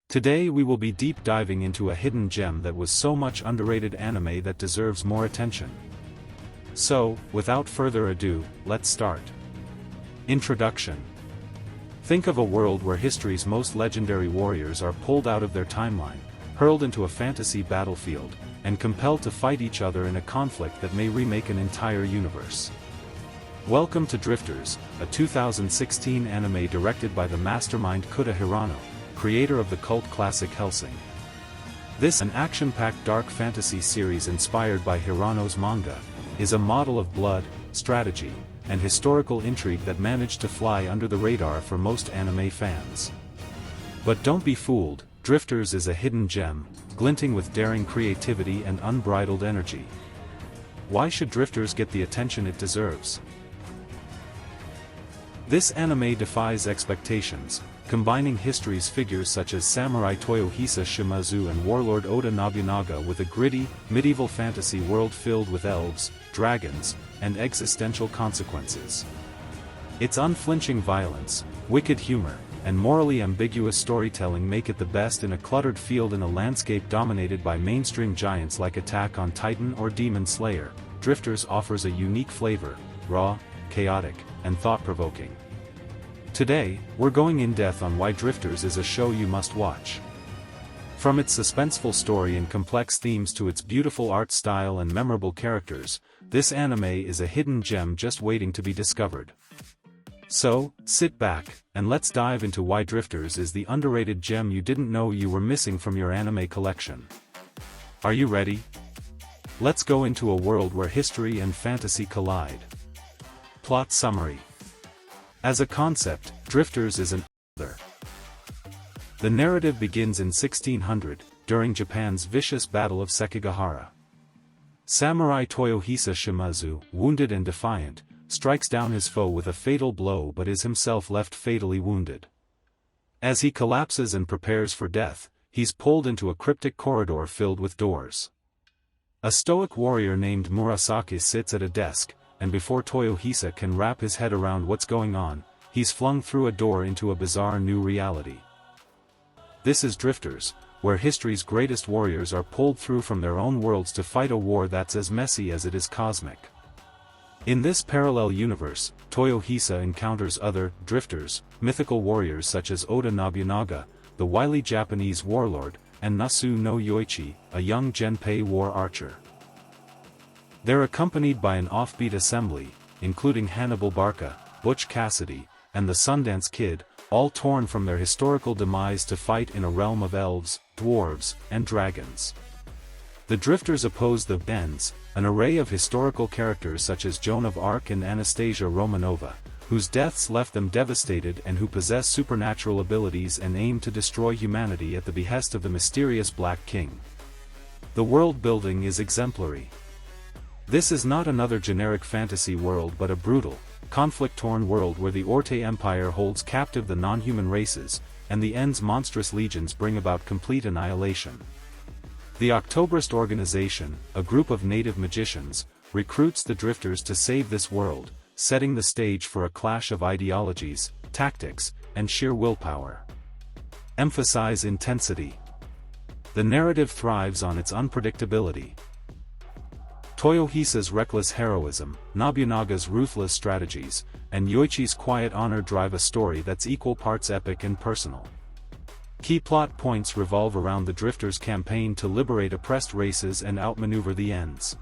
Today we will be deep diving into a hidden gem that was so much underrated anime that deserves more attention. So, without further ado, let's start. Introduction. Think of a world where history's most legendary warriors are pulled out of their timeline, hurled into a fantasy battlefield, and compelled to fight each other in a conflict that may remake an entire universe. Welcome to Drifters, a 2016 anime directed by the Mastermind Hirano, creator of the cult classic Hellsing. This, an action-packed dark fantasy series inspired by Hirano's manga, is a model of blood, strategy, and historical intrigue that managed to fly under the radar for most anime fans. But don't be fooled, Drifters is a hidden gem, glinting with daring creativity and unbridled energy. Why should Drifters get the attention it deserves? This anime defies expectations, combining history's figures such as Samurai Toyohisa Shimazu and Warlord Oda Nobunaga with a gritty, medieval fantasy world filled with elves, dragons, and existential consequences. Its unflinching violence, wicked humor, and morally ambiguous storytelling make it the best in a cluttered field in a landscape dominated by mainstream giants like Attack on Titan or Demon Slayer. Drifters offers a unique flavor, raw, chaotic, and thought-provoking. Today, we're going in-depth on why Drifters is a show you must watch. From its suspenseful story and complex themes to its beautiful art style and memorable characters, this anime is a hidden gem just waiting to be discovered. So, sit back, and let's dive into why Drifters is the underrated gem you didn't know you were missing from your anime collection. Are you ready? Let's go into a world where history and fantasy collide. Plot summary. As a concept, Drifters is an other. The narrative begins in 1600, during Japan's vicious Battle of Sekigahara. Samurai Toyohisa Shimazu, wounded and defiant, strikes down his foe with a fatal blow but is himself left fatally wounded. As he collapses and prepares for death, he's pulled into a cryptic corridor filled with doors. A stoic warrior named Murasaki sits at a desk, and before Toyohisa can wrap his head around what's going on, he's flung through a door into a bizarre new reality. This is Drifters, where history's greatest warriors are pulled through from their own worlds to fight a war that's as messy as it is cosmic. In this parallel universe, Toyohisa encounters other Drifters, mythical warriors such as Oda Nobunaga, the wily Japanese warlord, and Nasu no Yoichi, a young Genpei war archer. They're accompanied by an offbeat assembly, including Hannibal Barca, Butch Cassidy, and the Sundance Kid, all torn from their historical demise to fight in a realm of elves, dwarves, and dragons. The Drifters oppose the Bends, an array of historical characters such as Joan of Arc and Anastasia Romanova, whose deaths left them devastated and who possess supernatural abilities and aim to destroy humanity at the behest of the mysterious Black King. The world building is exemplary. This is not another generic fantasy world but a brutal, conflict-torn world where the Orte Empire holds captive the non-human races, and the End's monstrous legions bring about complete annihilation. The Octoberist organization, a group of native magicians, recruits the Drifters to save this world, setting the stage for a clash of ideologies, tactics, and sheer willpower. Emphasize intensity. The narrative thrives on its unpredictability. Toyohisa's reckless heroism, Nobunaga's ruthless strategies, and Yoichi's quiet honor drive a story that's equal parts epic and personal. Key plot points revolve around the Drifters' campaign to liberate oppressed races and outmaneuver the Ends.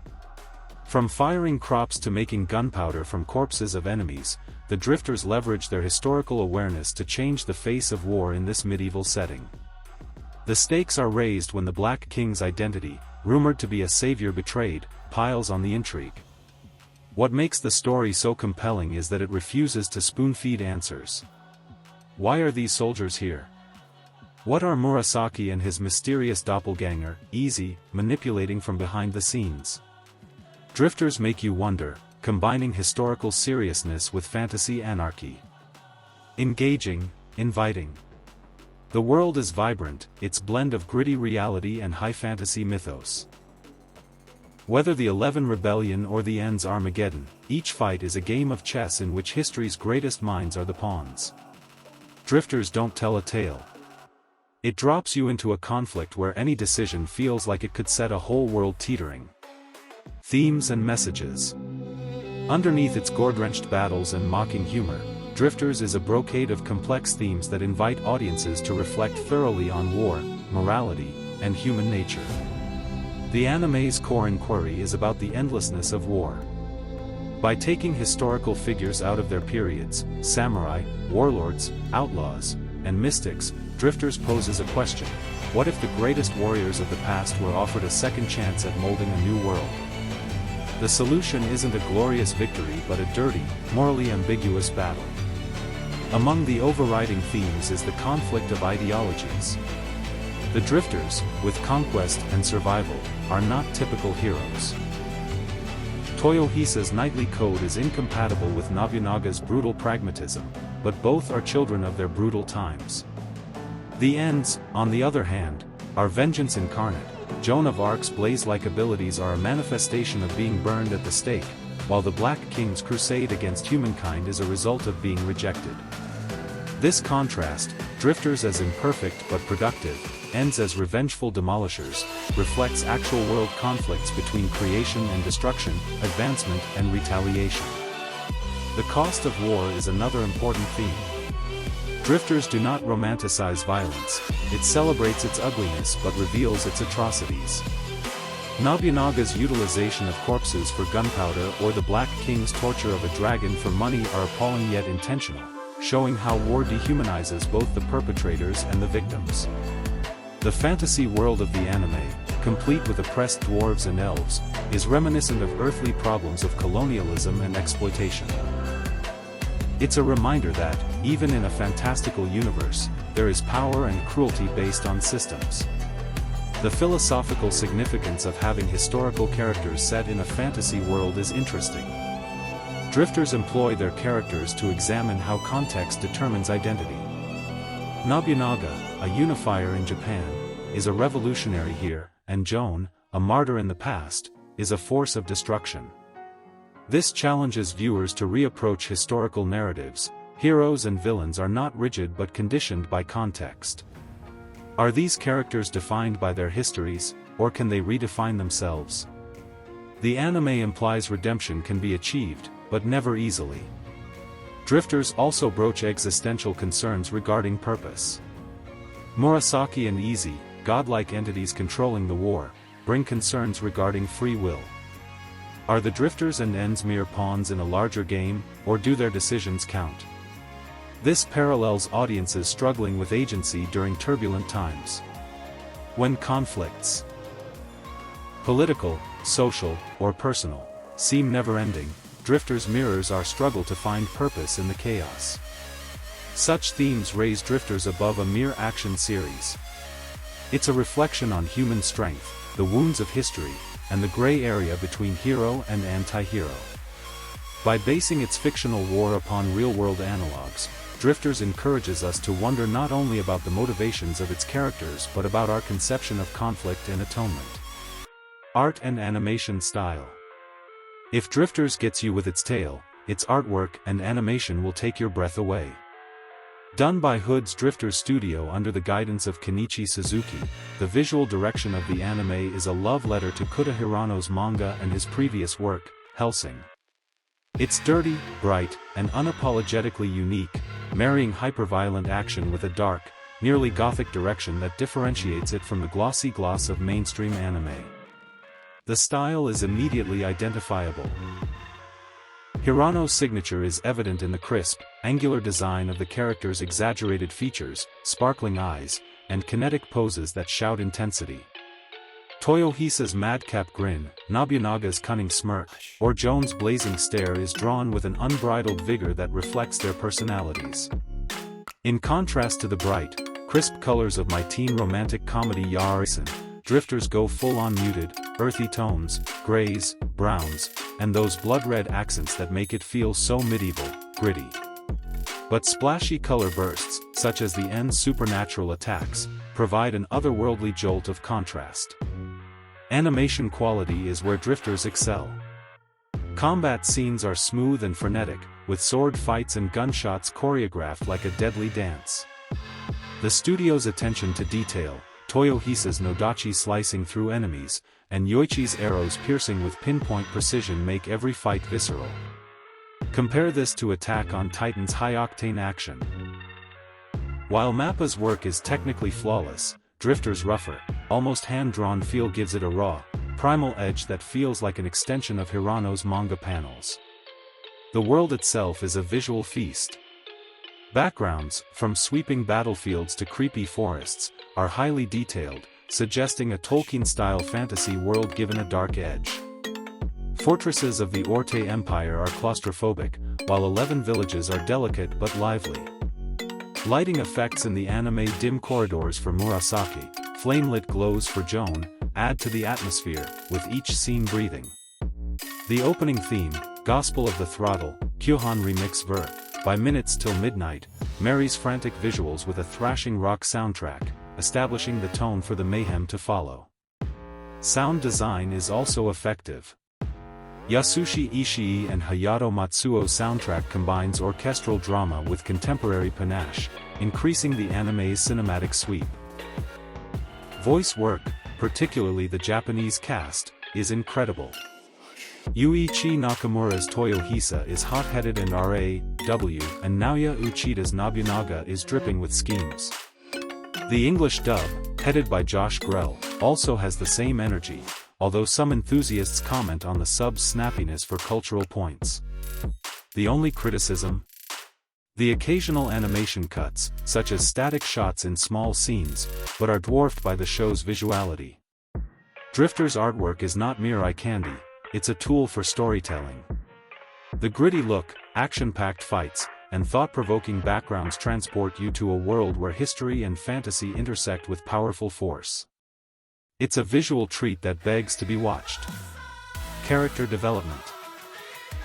From firing crops to making gunpowder from corpses of enemies, the Drifters leverage their historical awareness to change the face of war in this medieval setting. The stakes are raised when the Black King's identity, rumored to be a savior betrayed, piles on the intrigue. What makes the story so compelling is that it refuses to spoon-feed answers. Why are these soldiers here? What are Murasaki and his mysterious doppelganger, Easy, manipulating from behind the scenes? Drifters make you wonder, combining historical seriousness with fantasy anarchy. Engaging, inviting. The world is vibrant, its blend of gritty reality and high fantasy mythos. Whether the 11 Rebellion or the End's Armageddon, each fight is a game of chess in which history's greatest minds are the pawns. Drifters don't tell a tale. It drops you into a conflict where any decision feels like it could set a whole world teetering. Themes and messages. Underneath its gore-drenched battles and mocking humor, Drifters is a brocade of complex themes that invite audiences to reflect thoroughly on war, morality, and human nature. The anime's core inquiry is about the endlessness of war. By taking historical figures out of their periods, samurai, warlords, outlaws, and mystics, Drifters poses a question: what if the greatest warriors of the past were offered a second chance at molding a new world? The solution isn't a glorious victory but a dirty, morally ambiguous battle. Among the overriding themes is the conflict of ideologies. The Drifters, with conquest and survival, are not typical heroes. Toyohisa's knightly code is incompatible with Nobunaga's brutal pragmatism, but both are children of their brutal times. The Ends, on the other hand, are vengeance incarnate. Joan of Arc's blaze-like abilities are a manifestation of being burned at the stake, while the Black King's crusade against humankind is a result of being rejected. This contrast, Drifters as imperfect but productive, Ends as revengeful demolishers, reflects actual world conflicts between creation and destruction, advancement and retaliation. The cost of war is another important theme. Drifters do not romanticize violence, it celebrates its ugliness but reveals its atrocities. Nobunaga's utilization of corpses for gunpowder or the Black King's torture of a dragon for money are appalling yet intentional, showing how war dehumanizes both the perpetrators and the victims. The fantasy world of the anime, complete with oppressed dwarves and elves, is reminiscent of earthly problems of colonialism and exploitation. It's a reminder that, even in a fantastical universe, there is power and cruelty based on systems. The philosophical significance of having historical characters set in a fantasy world is interesting. Drifters employ their characters to examine how context determines identity. Nobunaga, a unifier in Japan, is a revolutionary here, and Joan, a martyr in the past, is a force of destruction. This challenges viewers to reapproach historical narratives. Heroes and villains are not rigid but conditioned by context. Are these characters defined by their histories, or can they redefine themselves? The anime implies redemption can be achieved, but never easily. Drifters also broach existential concerns regarding purpose. Murasaki and Easy, godlike entities controlling the war, bring concerns regarding free will. Are the Drifters and Ends mere pawns in a larger game, or do their decisions count? This parallels audiences struggling with agency during turbulent times. When conflicts, political, social, or personal, seem never-ending, Drifters mirrors our struggle to find purpose in the chaos. Such themes raise Drifters above a mere action series. It's a reflection on human strength, the wounds of history, and the gray area between hero and anti-hero. By basing its fictional war upon real-world analogs, Drifters encourages us to wonder not only about the motivations of its characters but about our conception of conflict and atonement. Art and animation style. If Drifters gets you with its tale, its artwork and animation will take your breath away. Done by Hood's Drifters Studio under the guidance of Kenichi Suzuki, the visual direction of the anime is a love letter to Kuta Hirano's manga and his previous work, Hellsing. It's dirty, bright, and unapologetically unique, marrying hyper-violent action with a dark, nearly gothic direction that differentiates it from the glossy gloss of mainstream anime. The style is immediately identifiable. Hirano's signature is evident in the crisp, angular design of the characters' exaggerated features, sparkling eyes, and kinetic poses that shout intensity. Toyohisa's madcap grin, Nobunaga's cunning smirk, or Joan's blazing stare is drawn with an unbridled vigor that reflects their personalities. In contrast to the bright, crisp colors of my teen romantic comedy Yaoi-san, Drifters go full-on muted, earthy tones, grays, browns, and those blood-red accents that make it feel so medieval, gritty. But splashy color bursts, such as the End's supernatural attacks, provide an otherworldly jolt of contrast. Animation quality is where Drifters excel. Combat scenes are smooth and frenetic, with sword fights and gunshots choreographed like a deadly dance. The studio's attention to detail, Toyohisa's nodachi slicing through enemies, and Yoichi's arrows piercing with pinpoint precision make every fight visceral. Compare this to Attack on Titan's high-octane action. While Mappa's work is technically flawless, Drifter's rougher, almost hand-drawn feel gives it a raw, primal edge that feels like an extension of Hirano's manga panels. The world itself is a visual feast. Backgrounds, from sweeping battlefields to creepy forests, are highly detailed, suggesting a Tolkien-style fantasy world given a dark edge. Fortresses of the Orte Empire are claustrophobic, while 11 villages are delicate but lively. Lighting effects in the anime dim corridors for Murasaki, flame-lit glows for Joan, add to the atmosphere, with each scene breathing. The opening theme, Gospel of the Throttle, Kyohan Remix Ver, by Minutes Till Midnight, marries frantic visuals with a thrashing rock soundtrack, establishing the tone for the mayhem to follow. Sound design is also effective. Yasushi Ishii and Hayato Matsuo's soundtrack combines orchestral drama with contemporary panache, increasing the anime's cinematic sweep. Voice work, particularly the Japanese cast, is incredible. Yuichi Nakamura's Toyohisa is hot-headed and R.A.W., and Naoya Uchida's Nobunaga is dripping with schemes. The English dub, headed by Josh Grell, also has the same energy, although some enthusiasts comment on the sub's snappiness for cultural points. The only criticism? The occasional animation cuts, such as static shots in small scenes, but are dwarfed by the show's visuality. Drifter's artwork is not mere eye candy, it's a tool for storytelling. The gritty look, action-packed fights, and thought-provoking backgrounds transport you to a world where history and fantasy intersect with powerful force. It's a visual treat that begs to be watched. Character development.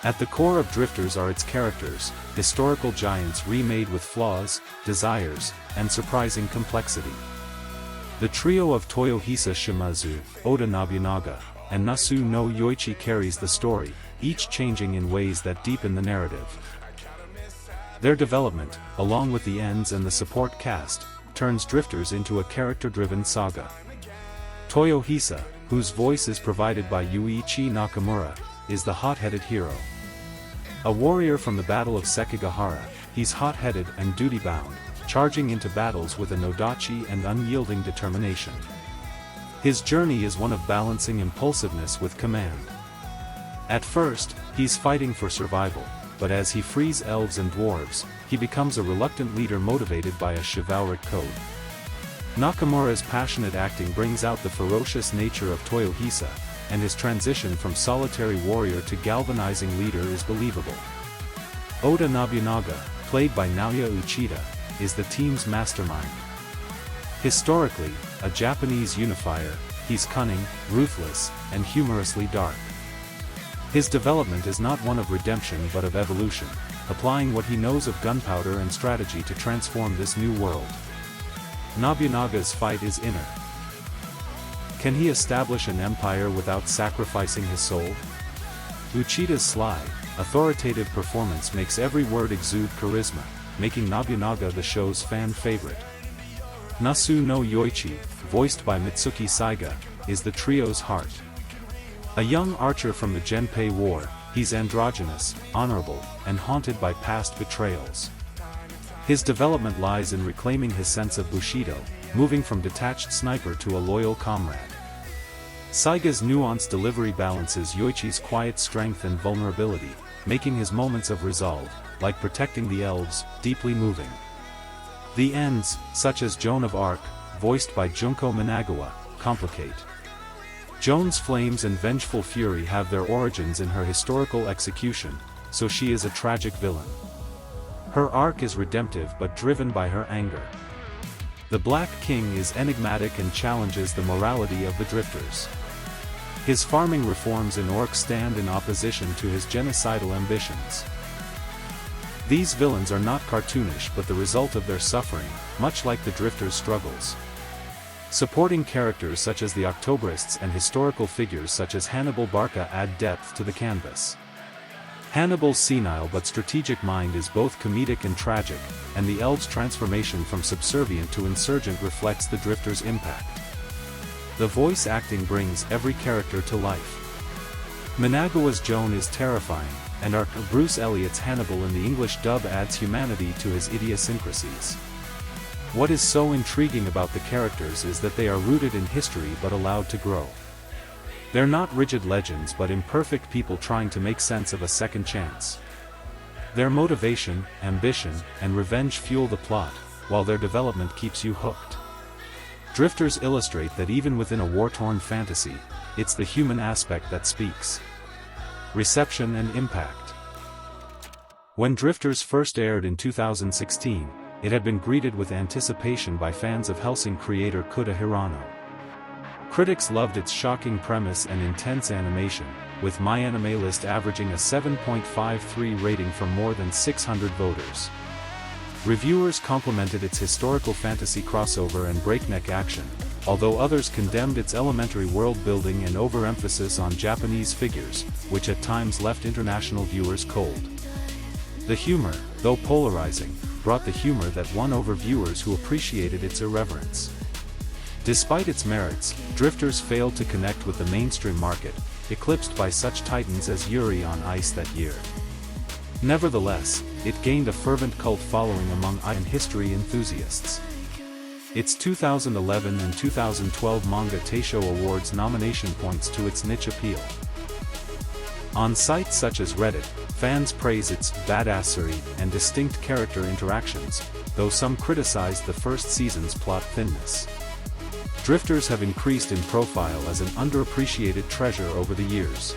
At the core of Drifters are its characters, historical giants remade with flaws, desires, and surprising complexity. The trio of Toyohisa Shimazu, Oda Nobunaga, and Nasu no Yoichi carries the story, each changing in ways that deepen the narrative. Their development, along with the ends and the support cast, turns Drifters into a character-driven saga. Toyohisa, whose voice is provided by Yuichi Nakamura, is the hot-headed hero. A warrior from the Battle of Sekigahara, he's hot-headed and duty-bound, charging into battles with a nodachi and unyielding determination. His journey is one of balancing impulsiveness with command. At first, he's fighting for survival, but as he frees elves and dwarves, he becomes a reluctant leader motivated by a chivalric code. Nakamura's passionate acting brings out the ferocious nature of Toyohisa, and his transition from solitary warrior to galvanizing leader is believable. Oda Nobunaga, played by Naoya Uchida, is the team's mastermind. Historically, a Japanese unifier, he's cunning, ruthless, and humorously dark. His development is not one of redemption but of evolution, applying what he knows of gunpowder and strategy to transform this new world. Nobunaga's fight is inner. Can he establish an empire without sacrificing his soul? Uchida's sly, authoritative performance makes every word exude charisma, making Nobunaga the show's fan favorite. Nasu no Yoichi, voiced by Mitsuki Saiga, is the trio's heart. A young archer from the Genpei War, he's androgynous, honorable, and haunted by past betrayals. His development lies in reclaiming his sense of Bushido, moving from detached sniper to a loyal comrade. Saiga's nuanced delivery balances Yoichi's quiet strength and vulnerability, making his moments of resolve, like protecting the elves, deeply moving. The ends, such as Joan of Arc, voiced by Junko Minagawa, complicate. Joan's flames and vengeful fury have their origins in her historical execution, so she is a tragic villain. Her arc is redemptive but driven by her anger. The Black King is enigmatic and challenges the morality of the Drifters. His farming reforms in Orc stand in opposition to his genocidal ambitions. These villains are not cartoonish but the result of their suffering, much like the Drifters' struggles. Supporting characters such as the Octobrists and historical figures such as Hannibal Barca add depth to the canvas. Hannibal's senile but strategic mind is both comedic and tragic, and the elves' transformation from subservient to insurgent reflects the Drifter's impact. The voice acting brings every character to life. Managawa's Joan is terrifying, and Bruce Elliott's Hannibal in the English dub adds humanity to his idiosyncrasies. What is so intriguing about the characters is that they are rooted in history but allowed to grow. They're not rigid legends but imperfect people trying to make sense of a second chance. Their motivation, ambition, and revenge fuel the plot, while their development keeps you hooked. Drifters illustrate that even within a war-torn fantasy, it's the human aspect that speaks. Reception and impact. When Drifters first aired in 2016, it had been greeted with anticipation by fans of Hellsing creator Kuta Hirano. Critics loved its shocking premise and intense animation, with MyAnimeList averaging a 7.53 rating from more than 600 voters. Reviewers complimented its historical fantasy crossover and breakneck action, although others condemned its elementary world-building and overemphasis on Japanese figures, which at times left international viewers cold. The humor, though polarizing, brought the humor that won over viewers who appreciated its irreverence. Despite its merits, Drifters failed to connect with the mainstream market, eclipsed by such titans as Yuri on Ice that year. Nevertheless, it gained a fervent cult following among and history enthusiasts. Its 2011 and 2012 Manga Taisho Awards nomination points to its niche appeal. On sites such as Reddit, fans praise its badassery and distinct character interactions, though some criticized the first season's plot thinness. Drifters have increased in profile as an underappreciated treasure over the years.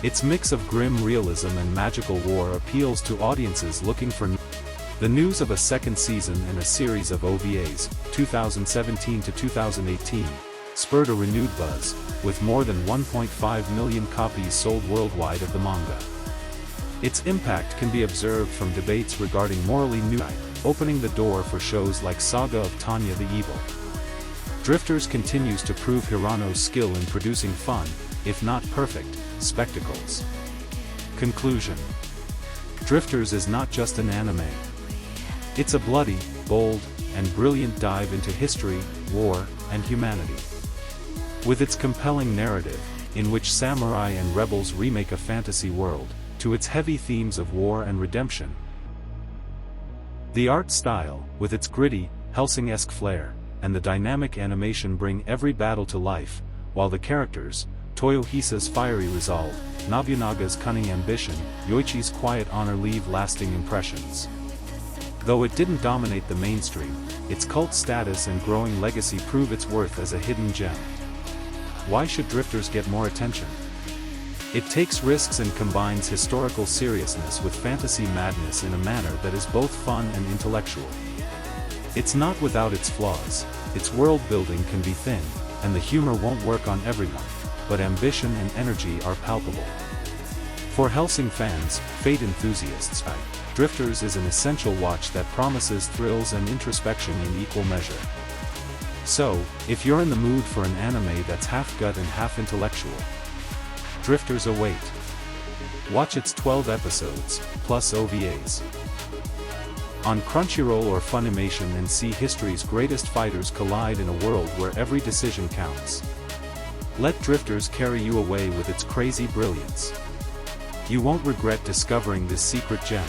Its mix of grim realism and magical war appeals to audiences looking for the news of a second season and a series of OVAs, 2017 to 2018, spurred a renewed buzz, with more than 1.5 million copies sold worldwide of the manga. Its impact can be observed from debates regarding morally new, opening the door for shows like Saga of Tanya the Evil. Drifters continues to prove Hirano's skill in producing fun, if not perfect, spectacles. Conclusion. Drifters is not just an anime. It's a bloody, bold, and brilliant dive into history, war, and humanity. With its compelling narrative, in which samurai and rebels remake a fantasy world, to its heavy themes of war and redemption. The art style, with its gritty, Hellsing-esque flair, and the dynamic animation bring every battle to life, while the characters, Toyohisa's fiery resolve, Nobunaga's cunning ambition, Yoichi's quiet honor leave lasting impressions. Though it didn't dominate the mainstream, its cult status and growing legacy prove its worth as a hidden gem. Why should Drifters get more attention? It takes risks and combines historical seriousness with fantasy madness in a manner that is both fun and intellectual. It's not without its flaws, its world building can be thin, and the humor won't work on everyone, but ambition and energy are palpable. For Hellsing fans, Fate enthusiasts, Drifters is an essential watch that promises thrills and introspection in equal measure. So, if you're in the mood for an anime that's half gut and half intellectual, Drifters await. Watch its 12 episodes, plus OVAs, on Crunchyroll or Funimation and see history's greatest fighters collide in a world where every decision counts. Let Drifters carry you away with its crazy brilliance. You won't regret discovering this secret gem.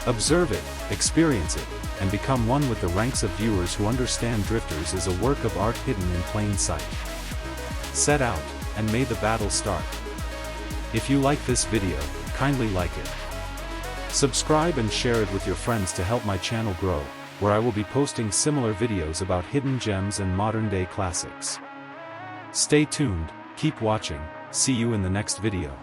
Observe it, experience it, and become one with the ranks of viewers who understand Drifters is a work of art hidden in plain sight. Set out, and may the battle start. If you like this video, kindly like it. Subscribe and share it with your friends to help my channel grow, where I will be posting similar videos about hidden gems and modern-day classics. Stay tuned, keep watching, see you in the next video.